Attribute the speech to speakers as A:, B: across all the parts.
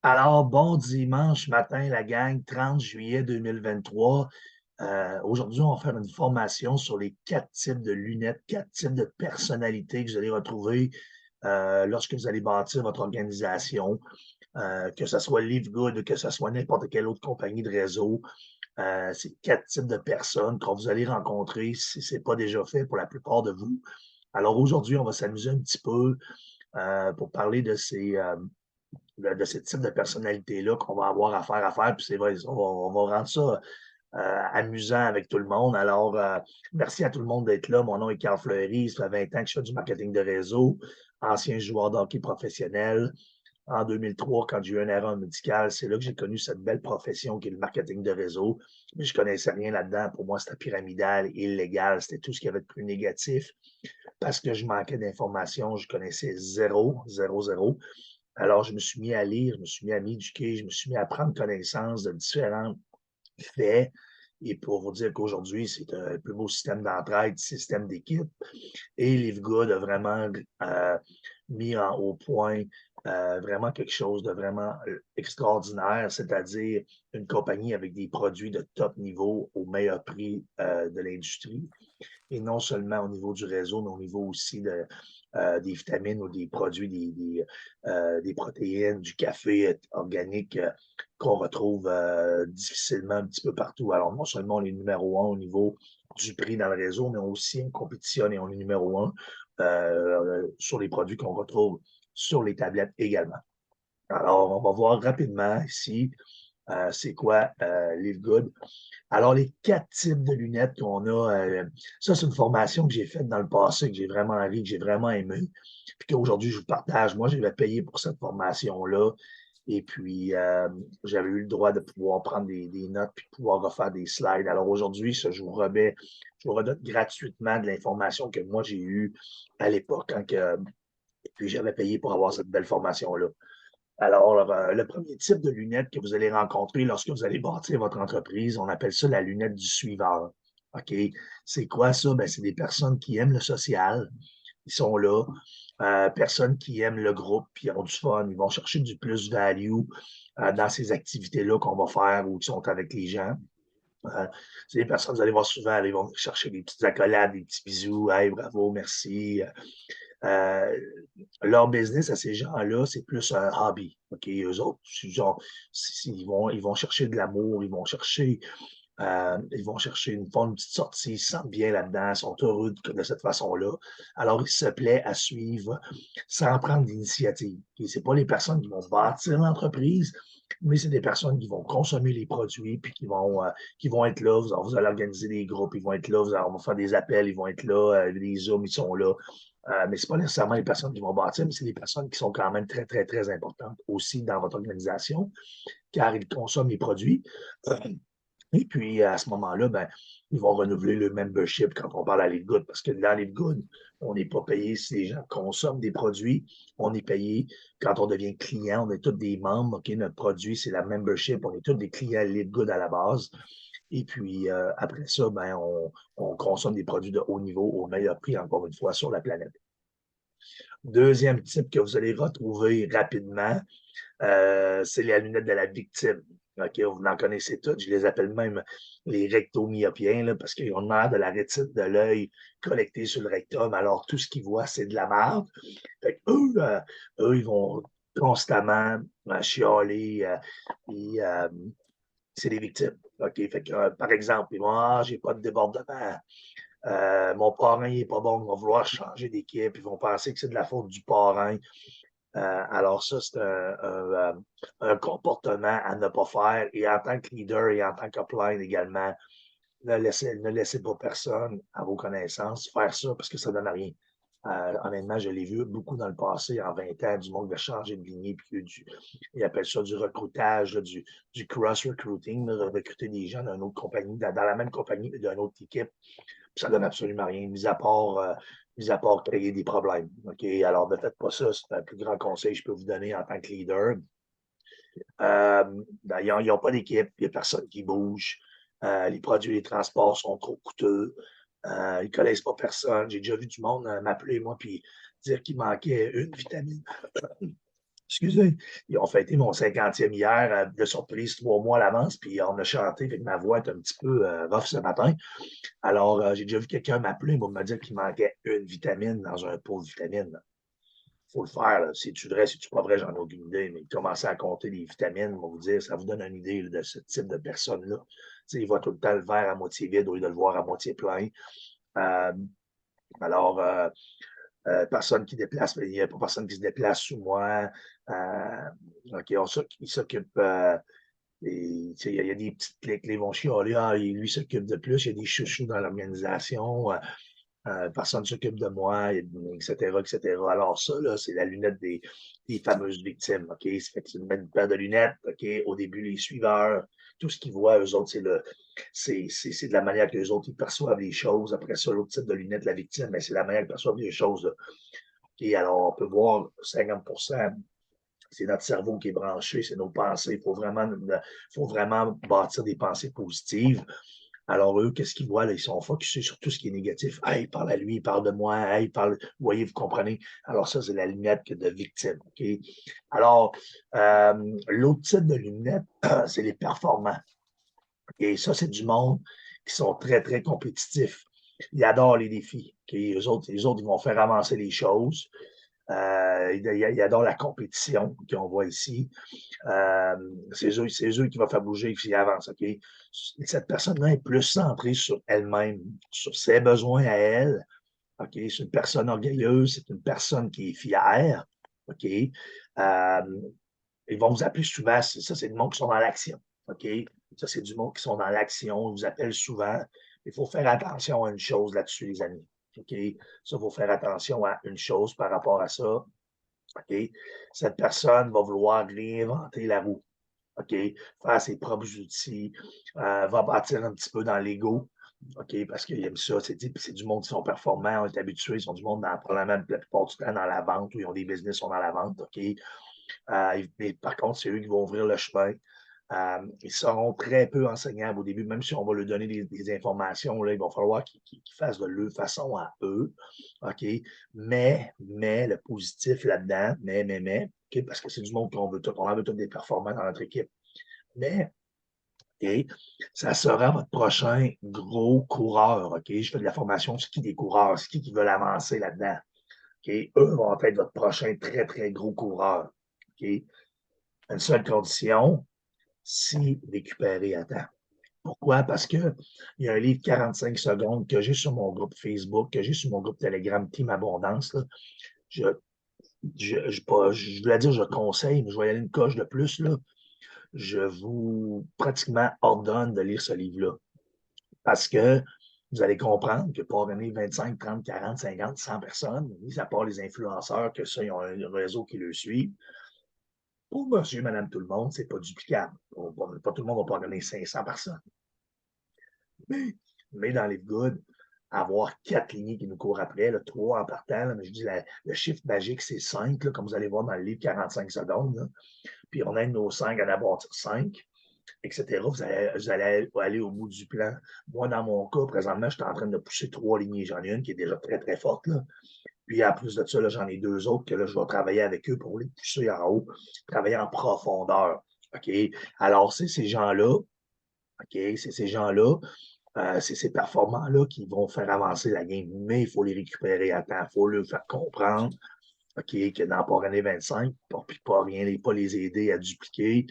A: Alors, bon dimanche matin, la gang, 30 juillet 2023. Aujourd'hui, on va faire une formation sur les 4 types de lunettes, 4 types de personnalités que vous allez retrouver lorsque vous allez bâtir votre organisation, que ce soit LiveGood ou que ce soit n'importe quelle autre compagnie de réseau. C'est 4 types de personnes que vous allez rencontrer si ce n'est pas déjà fait pour la plupart de vous. Alors aujourd'hui, on va s'amuser un petit peu pour parler de ce type de personnalité-là qu'on va avoir à faire. Puis c'est vrai, on va rendre ça amusant avec tout le monde. Alors, merci à tout le monde d'être là. Mon nom est Carl Fleury. Ça fait 20 ans que je fais du marketing de réseau, ancien joueur de hockey professionnel. En 2003, quand j'ai eu une erreur médicale, c'est là que j'ai connu cette belle profession qui est le marketing de réseau. Mais je ne connaissais rien là-dedans. Pour moi, c'était pyramidal, illégal. C'était tout ce qu'il y avait de plus négatif parce que je manquais d'informations. Je connaissais zéro, zéro, zéro. Alors, je me suis mis à lire, je me suis mis à m'éduquer, je me suis mis à prendre connaissance de différents faits. Et pour vous dire qu'aujourd'hui, c'est un plus beau système d'entraide, système d'équipe. Et LiveGood a vraiment mis au point vraiment quelque chose de vraiment extraordinaire, c'est-à-dire une compagnie avec des produits de top niveau au meilleur prix de l'industrie. Et non seulement au niveau du réseau, mais au niveau aussi des vitamines ou des produits, des protéines, du café organique qu'on retrouve difficilement un petit peu partout. Alors, non seulement on est numéro un au niveau du prix dans le réseau, mais aussi on compétitionne et on est numéro un sur les produits qu'on retrouve sur les tablettes également. Alors, on va voir rapidement ici c'est quoi Live Good. Alors, les 4 types de lunettes qu'on a, ça, c'est une formation que j'ai faite dans le passé, que j'ai vraiment envie, que j'ai vraiment aimé, puis qu'aujourd'hui, je vous partage. Moi, j'avais payé pour cette formation-là, et puis j'avais eu le droit de pouvoir prendre des notes, puis pouvoir refaire des slides. Alors aujourd'hui, ça, je vous redonne gratuitement de l'information que moi, j'ai eue à l'époque, puis j'avais payé pour avoir cette belle formation-là. Alors, le premier type de lunettes que vous allez rencontrer lorsque vous allez bâtir votre entreprise, on appelle ça la lunette du suiveur. OK? C'est quoi ça? Ben, c'est des personnes qui aiment le social. Ils sont là. Personnes qui aiment le groupe, puis ont du fun. Ils vont chercher du plus-value dans ces activités-là qu'on va faire ou qui sont avec les gens. Euh, c'est des personnes, vous allez voir souvent, ils vont chercher des petites accolades, des petits bisous. Hey, bravo, merci. Euh, Leur business à ces gens-là, c'est plus un hobby. OK? Eux autres, genre, ils vont chercher de l'amour, ils vont chercher une petite sortie, ils se sentent bien là-dedans, ils sont heureux de cette façon-là. Alors, ils se plaisent à suivre sans prendre d'initiative. Ce pas les personnes qui vont bâtir l'entreprise, mais c'est des personnes qui vont consommer les produits, puis qui vont être là. Vous allez organiser des groupes, ils vont être là, on va faire des appels, ils vont être là, les Zooms, ils sont là. Mais ce n'est pas nécessairement les personnes qui vont bâtir, mais c'est des personnes qui sont quand même très, très, très importantes aussi dans votre organisation, car ils consomment les produits. Et puis, à ce moment-là, ben, ils vont renouveler le membership quand on parle à LiveGood, parce que dans LiveGood, on n'est pas payé si les gens consomment des produits, on est payé quand on devient client, on est tous des membres, OK, notre produit, c'est la membership, on est tous des clients LiveGood à la base. Et puis, après ça, ben, on consomme des produits de haut niveau au meilleur prix, encore une fois, sur la planète. Deuxième type que vous allez retrouver rapidement, c'est les lunettes de la victime. OK, vous en connaissez toutes. Je les appelle même les rectomyopiens là, parce qu'ils ont l'air de la rétine de l'œil collectée sur le rectum. Alors, tout ce qu'ils voient, c'est de la merde. Fait eux, ils vont constamment chialer. C'est des victimes. OK, fait que, par exemple, ils vont j'ai pas de débordement. Mon parrain n'est pas bon, ils vont vouloir changer d'équipe, ils vont penser que c'est de la faute du parrain. Alors ça, c'est un comportement à ne pas faire. Et en tant que leader et en tant qu'upline également, ne laissez pas personne, à vos connaissances, faire ça parce que ça ne donne rien. Honnêtement, je l'ai vu beaucoup dans le passé, en 20 ans, du monde de changer de lignée, puis ils appellent ça du recrutage, là, du cross-recruiting, recruter des gens d'une autre compagnie, dans la même compagnie, mais d'une autre équipe. Puis ça donne absolument rien, mis à part créer des problèmes. OK? Alors, ne faites pas ça. C'est un plus grand conseil que je peux vous donner en tant que leader. D'ailleurs, ils n'ont pas d'équipe, il n'y a personne qui bouge. Les produits, les transports sont trop coûteux. Ils ne connaissent pas personne. J'ai déjà vu du monde m'appeler, moi, puis dire qu'il manquait une vitamine. Excusez, ils ont fêté mon 50e hier, de surprise, 3 mois à l'avance, puis on a chanté, fait que ma voix est un petit peu rough ce matin. Alors, j'ai déjà vu quelqu'un m'appeler pour me dire qu'il manquait une vitamine dans un pot de vitamines. Il faut le faire, là. Si tu vrai, si tu pas vrai, j'en ai aucune idée, mais commencer à compter les vitamines, on va vous dire, ça vous donne une idée là, de ce type de personne-là. Tu sais, il voit tout le temps le verre à moitié vide au lieu de le voir à moitié plein. Euh, alors, personne qui déplace, il n'y a pas personne qui se déplace sous moi. OK, il s'occupe. Il y a des petites clics, ils vont chialer, lui s'occupe de plus, il y a des chouchous dans l'organisation, personne ne s'occupe de moi, etc., etc. Alors ça, là, c'est la lunette des fameuses victimes, OK? Ça fait que tu mets une paire de lunettes, OK? Au début, les suiveurs, tout ce qu'ils voient, eux autres, c'est de la manière que les autres ils perçoivent les choses. Après ça, l'autre type de lunettes, la victime, c'est la manière qu'ils perçoivent les choses, là. Et alors, on peut voir 50%, c'est notre cerveau qui est branché, c'est nos pensées. Il faut vraiment bâtir des pensées positives. Alors, eux, qu'est-ce qu'ils voient? Là? Ils sont focusés sur tout ce qui est négatif. Hey, il parle à lui, il parle de moi, hey, il parle. Vous voyez, vous comprenez? Alors, ça, c'est la lunette de victime. OK? Alors, l'autre type de lunette, c'est les performants. Et ça, c'est du monde qui sont très, très compétitifs. Ils adorent les défis. OK? Les autres, ils vont faire avancer les choses. Ils adorent la compétition qu'on voit ici. C'est eux qui vont faire bouger et qui avancent. OK? Cette personne-là est plus centrée sur elle-même, sur ses besoins à elle. OK? C'est une personne orgueilleuse, c'est une personne qui est fière. OK? Ils vont vous appeler souvent, ça, c'est du monde qui sont dans l'action. OK? Ça, c'est du monde qui sont dans l'action. Ils vous appellent souvent. Il faut faire attention à une chose là-dessus, les amis. OK? Ça, il faut faire attention à une chose par rapport à ça. OK? Cette personne va vouloir réinventer la roue. OK? Faire ses propres outils, va bâtir un petit peu dans l'ego. OK? Parce qu'il aime ça. C'est du monde qui sont performants, on est habitués, ils sont du monde probablement la plupart du temps dans la vente ou ils ont des business qui sont dans la vente. OK? Mais par contre, c'est eux qui vont ouvrir le chemin. Ils seront très peu enseignables au début, même si on va leur donner des informations, là, il va falloir qu'ils fassent de leur façon à eux. OK? Mais, le positif là-dedans, OK? Parce que c'est du monde qu'on veut tout, on en veut tous des performants dans notre équipe. Mais, OK, ça sera votre prochain gros coureur. OK? Je fais de la formation ski des coureurs, ski qui veulent avancer là-dedans. OK? Eux vont être votre prochain très, très gros coureur. OK? Une seule condition, si récupérer à temps. Pourquoi? Parce qu'il y a un livre 45 secondes que j'ai sur mon groupe Facebook, que j'ai sur mon groupe Telegram Team Abondance. Là. Je, je voulais dire je conseille, mais je vais y aller une coche de plus. Là. Je vous pratiquement ordonne de lire ce livre-là. Parce que vous allez comprendre que pour gagner 25, 30, 40, 50, 100 personnes, mis à part les influenceurs, que ça, ils ont un réseau qui le suit, pour monsieur, madame, tout le monde, c'est pas duplicable. Pas tout le monde va pas gagner 500 personnes. Mais dans les good, avoir 4 lignées qui nous courent après, là, 3 en partant, là, mais je dis le chiffre magique, c'est 5, là, comme vous allez voir dans le livre 45 secondes. Là. Puis on aide nos 5 à en abattre 5, etc. Vous allez aller au bout du plan. Moi, dans mon cas, présentement, je suis en train de pousser 3 lignées. J'en ai une qui est déjà très, très forte. Là. Puis en plus de ça, là, j'en ai 2 autres que là, je vais travailler avec eux pour les pousser en haut, travailler en profondeur. OK? Alors, c'est ces gens-là, OK? C'est ces gens-là c'est ces performants-là qui vont faire avancer la game, mais il faut les récupérer à temps. Il faut leur faire comprendre que dans pas année 25, pas rien, pas les aider à dupliquer,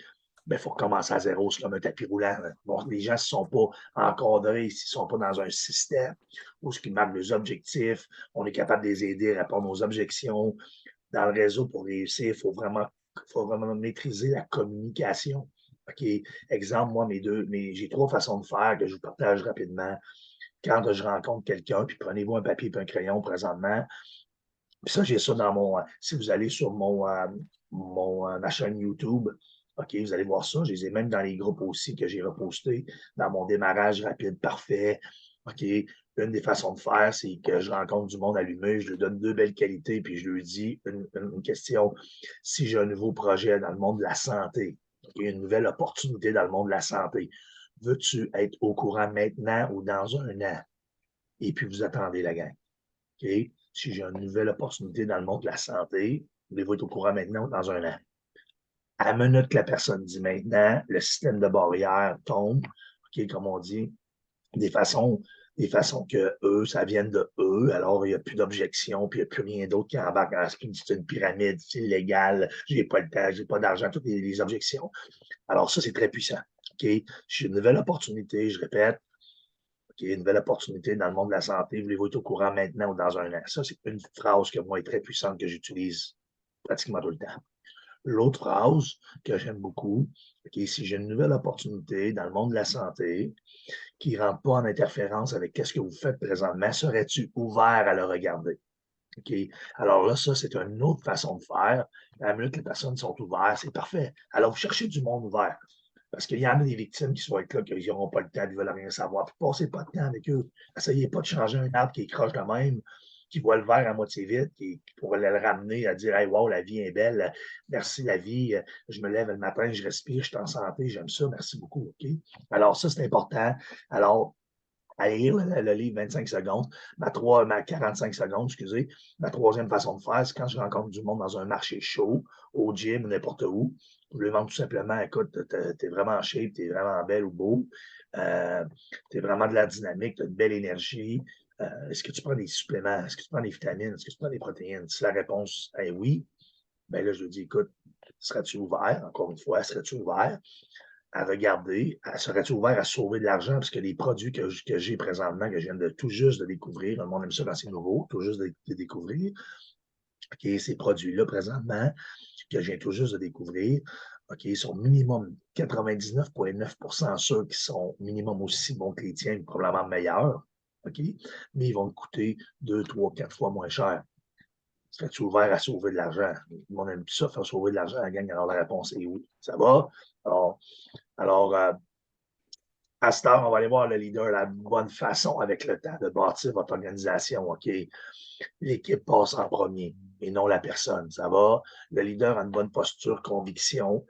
A: il faut recommencer à zéro. C'est comme un tapis roulant. Bon, les gens ne sont pas encadrés, s'ils ne sont pas dans un système où ce qui marque les objectifs, on est capable de les aider à répondre aux objections. Dans le réseau, pour réussir, il faut vraiment maîtriser la communication. OK, exemple, moi, j'ai 3 façons de faire que je vous partage rapidement. Quand je rencontre quelqu'un, puis prenez-vous un papier et un crayon présentement. Puis ça, j'ai ça dans si vous allez sur ma chaîne YouTube, OK, vous allez voir ça. Je les ai même dans les groupes aussi que j'ai repostés dans mon démarrage rapide parfait. OK, une des façons de faire, c'est que je rencontre du monde allumé, je lui donne 2 belles qualités, puis je lui dis une question. Si j'ai un nouveau projet dans le monde de la santé, OK, une nouvelle opportunité dans le monde de la santé, veux-tu être au courant maintenant ou dans un an? Et puis vous attendez la gang. OK? Si j'ai une nouvelle opportunité dans le monde de la santé, voulez-vous être au courant maintenant ou dans un an? À la minute que la personne dit maintenant, le système de barrière tombe, OK, comme on dit, des façons, des façons que eux, ça vienne de eux, alors il n'y a plus d'objection, puis il n'y a plus rien d'autre qui embarque. Ah, c'est une pyramide, c'est illégal, j'ai pas le temps, j'ai pas d'argent, toutes les objections. Alors ça, c'est très puissant. OK? J'ai une nouvelle opportunité, je répète, OK, une nouvelle opportunité dans le monde de la santé, voulez-vous être au courant maintenant ou dans un an? Ça, c'est une phrase que moi est très puissante que j'utilise pratiquement tout le temps. L'autre phrase que j'aime beaucoup, OK, si j'ai une nouvelle opportunité dans le monde de la santé qui ne rentre pas en interférence avec ce que vous faites présentement, serais-tu ouvert à le regarder? OK? Alors là, ça, c'est une autre façon de faire. À la minute que les personnes sont ouvertes, c'est parfait. Alors, vous cherchez du monde ouvert. Parce qu'il y en a des victimes qui vont être là, qui n'auront pas le temps, qui ne veulent rien savoir. Puis passez pas de temps avec eux. Essayez pas de changer un arbre qui est croche de même, qui voit le verre à moitié vide, qui pourrait le ramener à dire hey, wow, la vie est belle, merci la vie, je me lève le matin, je respire, je suis en santé, j'aime ça, merci beaucoup. OK? Alors, ça, c'est important. Alors, à lire le livre 25 secondes, ma 45 secondes, excusez. Ma troisième façon de faire, c'est quand je rencontre du monde dans un marché chaud, au gym, n'importe où. Je lui demande tout simplement, écoute, t'es vraiment en shape, t'es vraiment belle ou beau, t'es vraiment de la dynamique, t'as de belle énergie. Est-ce que tu prends des suppléments? Est-ce que tu prends des vitamines? Est-ce que tu prends des protéines? Si la réponse est oui, ben là, je lui dis, écoute, serais-tu ouvert? Encore une fois, serais-tu ouvert à regarder, serais-tu ouvert à sauver de l'argent? Parce que les produits que j'ai présentement, que je viens de tout juste de découvrir, le monde aime ça quand c'est nouveau, tout juste de découvrir, OK, ces produits-là présentement, que je viens tout juste de découvrir, OK, sont minimum 99,9% sûrs qu'ils sont minimum aussi bons que les tiens, probablement meilleurs, OK, mais ils vont te coûter 2, 3, 4 fois moins cher. Serais-tu ouvert à sauver de l'argent? Le monde aime ça, faire sauver de l'argent à la gang. Alors la réponse est oui. Ça va? Alors, à cette heure, on va aller voir le leader la bonne façon avec le temps de bâtir votre organisation. OK? L'équipe passe en premier et non la personne. Ça va? Le leader a une bonne posture, conviction,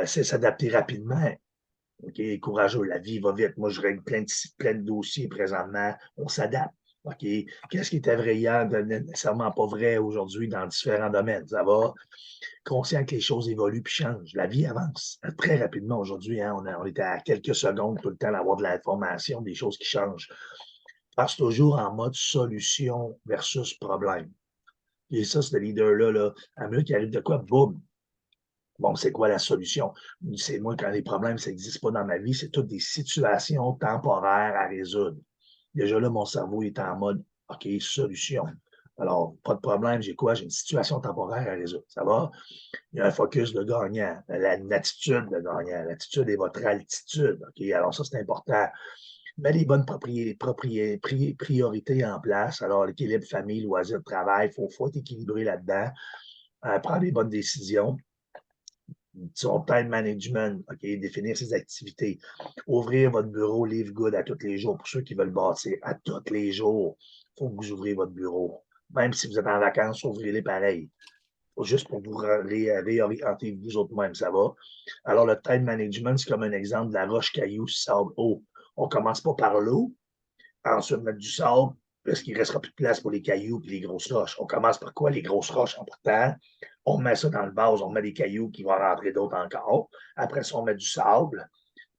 A: c'est s'adapter rapidement. OK? Courageux, la vie va vite. Moi, je règle plein de dossiers présentement. On s'adapte. OK? Qu'est-ce qui était vrai hier n'est nécessairement pas vrai aujourd'hui dans différents domaines. Ça va? Conscient que les choses évoluent puis changent. La vie avance très rapidement aujourd'hui. Hein? On est à quelques secondes tout le temps d'avoir de l'information, des choses qui changent. Passe toujours en mode solution versus problème. Et ça, ce leader-là, là, à mieux qu'il arrive de quoi, boum. Bon, c'est quoi la solution? C'est moi, quand les problèmes, ça n'existe pas dans ma vie, c'est toutes des situations temporaires à résoudre. Déjà là, mon cerveau est en mode, OK, solution. Alors, pas de problème, j'ai quoi? J'ai une situation temporaire à résoudre. Ça va? Il y a un focus de gagnant, une attitude de gagnant. L'attitude est votre altitude. OK? Alors, ça, c'est important. Mets les bonnes priorités en place. Alors, l'équilibre famille, loisirs, travail, faut être équilibré là-dedans. Prendre les bonnes décisions. Son time management, OK, définir ses activités. Ouvrir votre bureau Live Good à tous les jours pour ceux qui veulent bâtir. À tous les jours, il faut que vous ouvriez votre bureau. Même si vous êtes en vacances, ouvrez-les pareil. Juste pour vous réorienter vous autres-mêmes, ça va. Alors, le time management, c'est comme un exemple de la roche caillou, sable, eau. On ne commence pas par l'eau, ensuite mettre du sable, parce qu'il ne restera plus de place pour les cailloux et les grosses roches. On commence par quoi? Les grosses roches en partant. On met ça dans le vase, on met des cailloux qui vont rentrer d'autres encore. Après ça, on met du sable.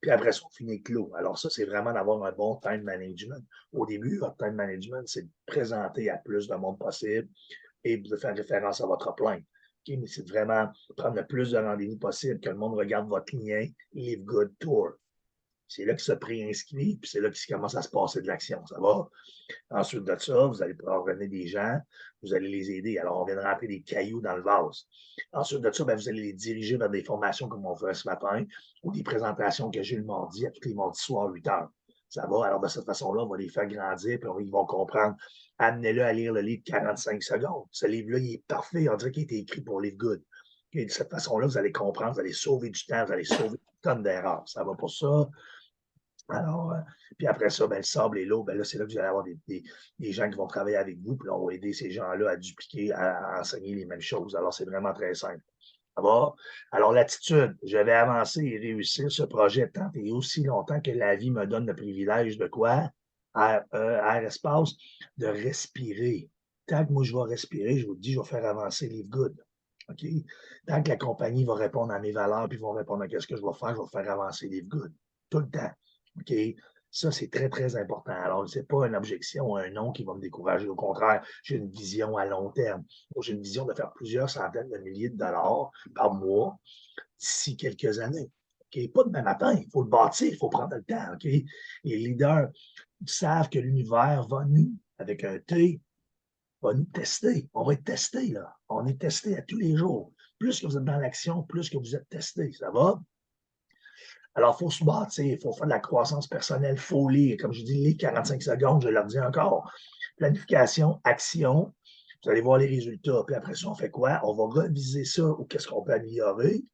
A: Puis après ça, on finit avec l'eau. Alors ça, c'est vraiment d'avoir un bon time management. Au début, votre time management, c'est de présenter à plus de monde possible et de faire référence à votre plan. Okay, mais c'est vraiment prendre le plus de rendez-vous possible, que le monde regarde votre lien Live Good Tour. C'est là qu'il se préinscrit, puis c'est là qu'il commence à se passer de l'action. Ça va? Ensuite de ça, vous allez pouvoir revenir des gens, vous allez les aider. Alors, on vient de rentrer des cailloux dans le vase. Ensuite de ça, ben, vous allez les diriger vers des formations comme on ferait ce matin ou des présentations que j'ai le mardi, à tous les mardis soirs, 8 heures. Ça va? Alors, de cette façon-là, on va les faire grandir, puis ils vont comprendre. Amenez-le à lire le livre 45 secondes. Ce livre-là, il est parfait. On dirait qu'il a été écrit pour Live Good. Et de cette façon-là, vous allez comprendre, vous allez sauver du temps, vous allez sauver une tonne d'erreurs. Ça va pour ça? Alors, puis après ça, ben, le sable et l'eau, ben là, c'est là que vous allez avoir des gens qui vont travailler avec vous, puis on va aider ces gens-là à dupliquer, à enseigner les mêmes choses. Alors, c'est vraiment très simple. Ça va? Alors, l'attitude, je vais avancer et réussir ce projet tant et aussi longtemps que la vie me donne le privilège de quoi? Air espace, de respirer. Tant que moi, je vais respirer, je vous dis, je vais faire avancer Live Good. OK? Tant que la compagnie va répondre à mes valeurs, puis vont répondre à ce que je vais faire avancer les Good. Tout le temps. OK? Ça, c'est très, très important. Alors, ce n'est pas une objection ou un non qui va me décourager. Au contraire, j'ai une vision à long terme. J'ai une vision de faire plusieurs centaines de milliers de dollars par mois d'ici quelques années. OK? Pas demain matin, il faut le bâtir, il faut prendre le temps. OK? Les leaders savent que l'univers va nous, avec un T, va nous tester. On va être testé, là. On est testé à tous les jours. Plus que vous êtes dans l'action, plus que vous êtes testé. Ça va? Alors, il faut se bâtir, il faut faire de la croissance personnelle, il faut lire. Comme je dis, lire 45 secondes, je leur dis encore. Planification, action, vous allez voir les résultats. Puis après ça, on fait quoi? On va reviser ça ou qu'est-ce qu'on peut améliorer.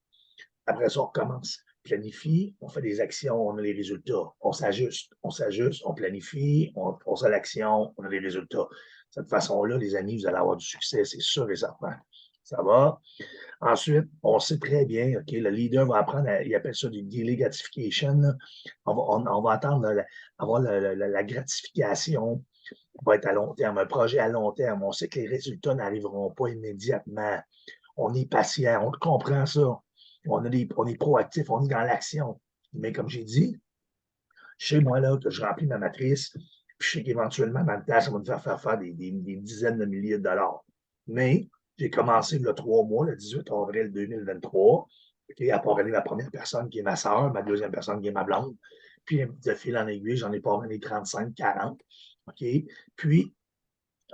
A: Après ça, on recommence. Planifie, on fait des actions, on a les résultats. On s'ajuste, on planifie, on passe à l'action, on a les résultats. De cette façon-là, les amis, vous allez avoir du succès, c'est sûr et certain. Ça va? Ensuite, on sait très bien, OK, le leader va apprendre, il appelle ça du daily gratification. On va attendre avoir la gratification va être à long terme, un projet à long terme. On sait que les résultats n'arriveront pas immédiatement. On est patient, on comprend ça. On est proactif, on est dans l'action. Mais comme j'ai dit, chez moi, là, que je remplis ma matrice, puis je sais qu'éventuellement, dans le temps, ça va me faire des dizaines de milliers de dollars. Mais j'ai commencé il y a 3 mois, le 18 avril 2023, okay, à parrainer la première personne qui est ma soeur, ma deuxième personne qui est ma blonde. Puis, de fil en aiguille, j'en ai parrainé 35, 40. OK? Puis,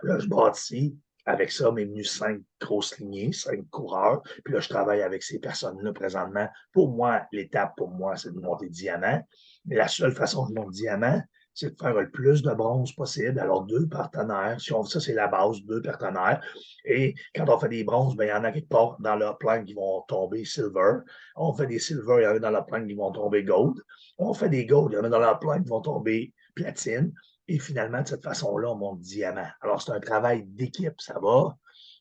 A: là, je bâtis. Avec ça, m'est venu 5 grosses lignées, 5 coureurs. Puis là, je travaille avec ces personnes-là présentement. Pour moi, l'étape, pour moi, c'est de monter diamant. Mais la seule façon de monter diamant, c'est de faire le plus de bronze possible. Alors, 2 partenaires. Si on, ça, c'est la base, 2 partenaires. Et quand on fait des bronzes, ben, il y en a quelque part dans leur plan qui vont tomber silver. On fait des silver, il y en a dans leur plan qui vont tomber gold. On fait des gold, il y en a dans leur plan qui vont tomber platine. Et finalement, de cette façon-là, on monte diamant. Alors, c'est un travail d'équipe, ça va.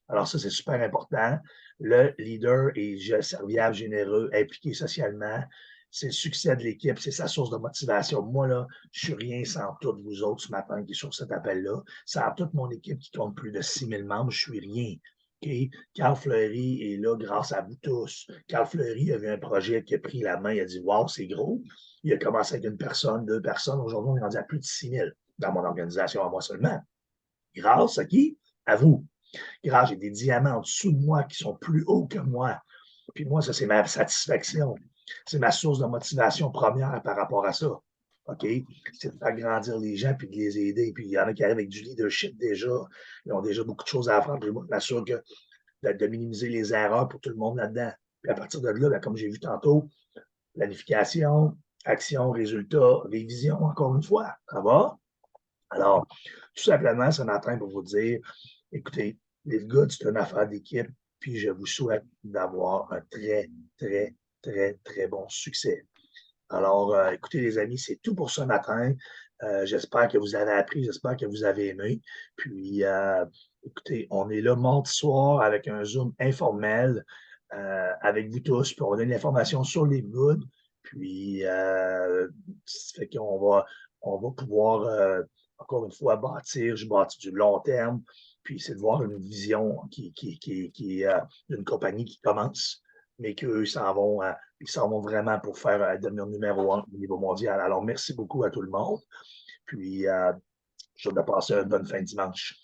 A: Alors, ça, c'est super important. Le leader est serviable, généreux, impliqué socialement. C'est le succès de l'équipe, c'est sa source de motivation. Moi, là, je suis rien sans toutes vous autres ce matin qui est sur cet appel-là. Sans toute mon équipe qui compte plus de 6000 membres, je suis rien. Okay? Carl Fleury est là grâce à vous tous. Carl Fleury avait un projet qui a pris la main, il a dit « Wow, c'est gros ». Il a commencé avec 1 personne, 2 personnes. Aujourd'hui, on est rendu à plus de 6000 dans mon organisation à moi seulement. Grâce à qui? À vous. Grâce, j'ai des diamants en dessous de moi qui sont plus hauts que moi. Puis moi, ça, c'est ma satisfaction. C'est ma source de motivation première par rapport à ça. OK? C'est de faire grandir les gens puis de les aider. Puis il y en a qui arrivent avec du leadership déjà. Ils ont déjà beaucoup de choses à apprendre. Puis moi, je m'assure de minimiser les erreurs pour tout le monde là-dedans. Puis à partir de là, ben, comme j'ai vu tantôt, planification, action, résultat, révision, encore une fois. Ça va? Alors, tout simplement, ce matin, pour vous dire, écoutez, les gars, c'est une affaire d'équipe, puis je vous souhaite d'avoir un très, très, très, très bon succès. Alors, écoutez, les amis, c'est tout pour ce matin. J'espère que vous avez appris, j'espère que vous avez aimé. Puis, écoutez, on est là mardi soir avec un Zoom informel avec vous tous, puis on donne l'information sur les goods. Puis, ça fait on va pouvoir, encore une fois, bâtir. Je bâtis du long terme. Puis, c'est de voir une vision d'une compagnie qui commence, mais qu'eux ils s'en vont vraiment pour faire devenir numéro 1 au niveau mondial. Alors, merci beaucoup à tout le monde. Puis, je vais passer une bonne fin de dimanche.